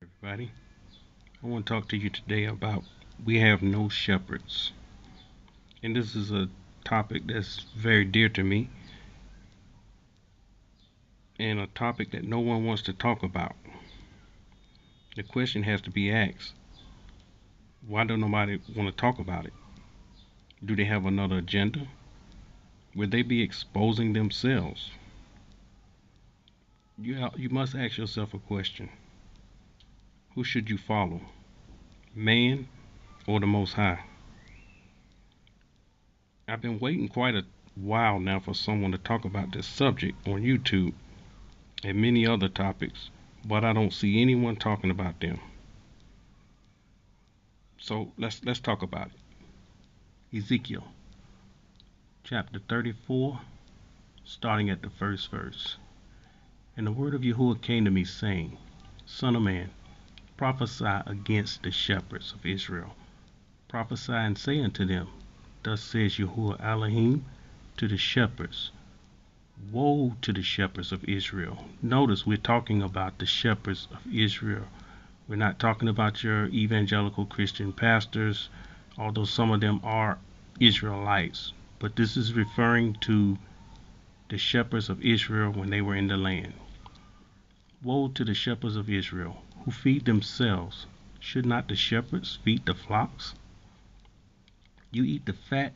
Everybody, I want to talk to you today about we have no shepherds. And this is a topic that's very dear to me and a topic that no one wants to talk about. The question has to be asked, why don't nobody want to talk about it? Do they have another agenda? Would they be exposing themselves? You must ask yourself a question. Who should you follow? Man or the Most High? I've been waiting quite a while now for someone to talk about this subject on YouTube and many other topics, but I don't see anyone talking about them. So let's talk about it. Ezekiel chapter 34, starting at the first verse. And the word of Yahuah came to me, saying, Son of man, prophesy against the shepherds of Israel. Prophesy and say unto them, Thus says Yahuah Alahym to the shepherds. Woe to the shepherds of Israel. Notice we're talking about the shepherds of Israel. We're not talking about your evangelical Christian pastors, although some of them are Israelites. But this is referring to the shepherds of Israel when they were in the land. Woe to the shepherds of Israel, who feed themselves. Should not the shepherds feed the flocks? You eat the fat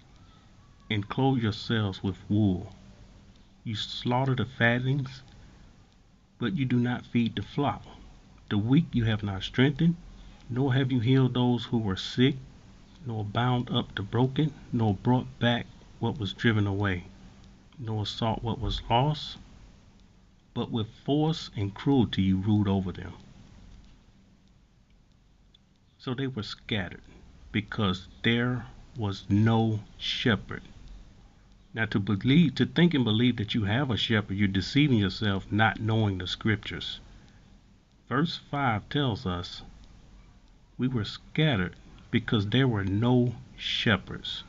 and clothe yourselves with wool. You slaughter the fatlings, but you do not feed the flock. The weak you have not strengthened, nor have you healed those who were sick, nor bound up the broken, nor brought back what was driven away, nor sought what was lost, but with force and cruelty you ruled over them. So they were scattered, because there was no shepherd. Now to think and believe that you have a shepherd, you're deceiving yourself, not knowing the scriptures. Verse 5 tells us we were scattered because there were no shepherds.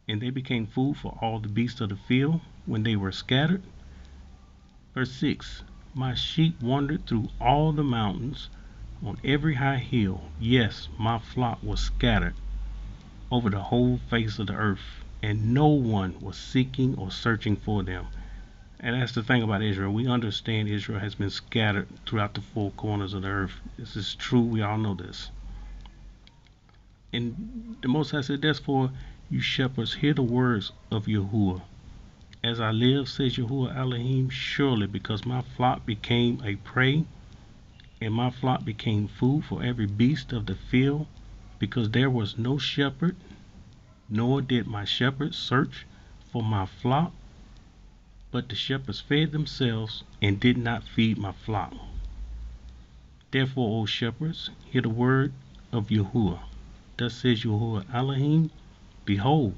And they became food for all the beasts of the field when they were scattered. Verse 6, my sheep wandered through all the mountains, on every high hill. Yes, my flock was scattered over the whole face of the earth, and no one was seeking or searching for them. And that's the thing about Israel. We understand Israel has been scattered throughout the four corners of the earth. This is true. We all know this. And the Most High said, therefore, you shepherds, hear the words of Yahuah. As I live, says Yahuah Alahym, surely because my flock became a prey, and my flock became food for every beast of the field, because there was no shepherd, nor did my shepherds search for my flock, but the shepherds fed themselves and did not feed my flock. Therefore, O shepherds, hear the word of Yahuah. Thus says Yahuah Alahym, behold,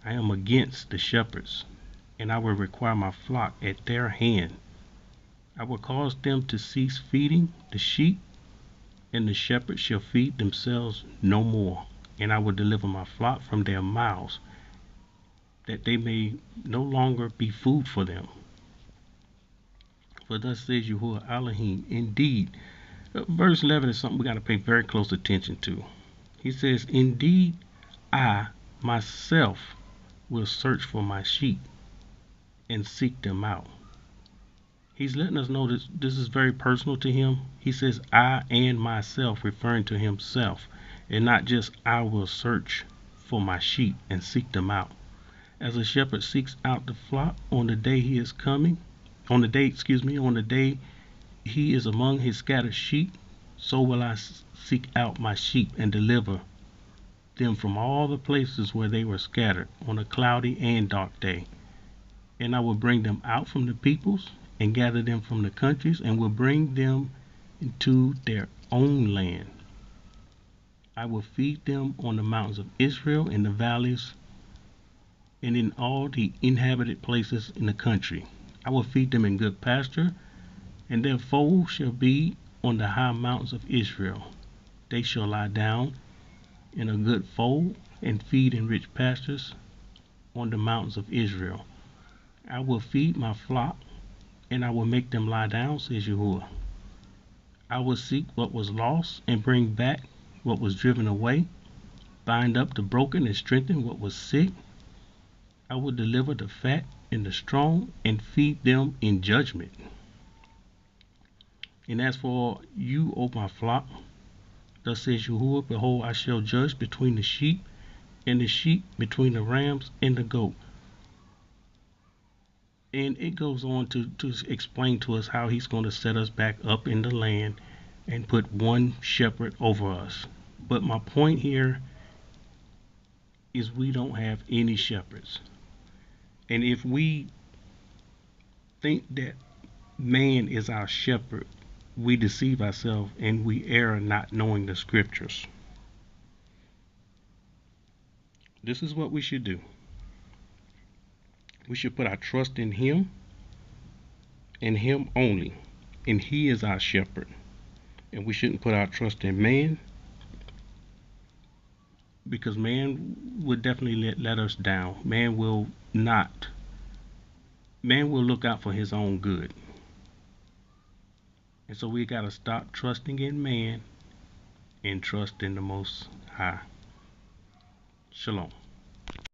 I am against the shepherds, and I will require my flock at their hand. I will cause them to cease feeding the sheep, and the shepherds shall feed themselves no more. And I will deliver my flock from their mouths, that they may no longer be food for them. For thus says Yahuah Alahym, indeed, verse 11 is something we got to pay very close attention to. He says, indeed, I myself will search for my sheep and seek them out. He's letting us know that this is very personal to him. He says, I and myself, referring to himself, and not just I will search for my sheep and seek them out. As a shepherd seeks out the flock on the day he is coming, on the day he is among his scattered sheep, so will I seek out my sheep and deliver them from all the places where they were scattered on a cloudy and dark day. And I will bring them out from the peoples and gather them from the countries, and will bring them into their own land. I will feed them on the mountains of Israel, in the valleys, and in all the inhabited places in the country. I will feed them in good pasture, and their fold shall be on the high mountains of Israel. They shall lie down in a good fold, and feed in rich pastures on the mountains of Israel. I will feed my flock, and I will make them lie down, says Yahuah. I will seek what was lost and bring back what was driven away, bind up the broken and strengthen what was sick. I will deliver the fat and the strong and feed them in judgment. And as for you, O my flock, thus says Yahuah, behold, I shall judge between the sheep and the sheep, between the rams and the goat. And it goes on to explain to us how he's going to set us back up in the land and put one shepherd over us. But my point here is we don't have any shepherds. And if we think that man is our shepherd, we deceive ourselves and we err not knowing the scriptures. This is what we should do. We should put our trust in him and him only. And he is our shepherd. And we shouldn't put our trust in man, because man would definitely let us down. Man will not. Man will look out for his own good. And so we got to stop trusting in man and trust in the Most High. Shalom.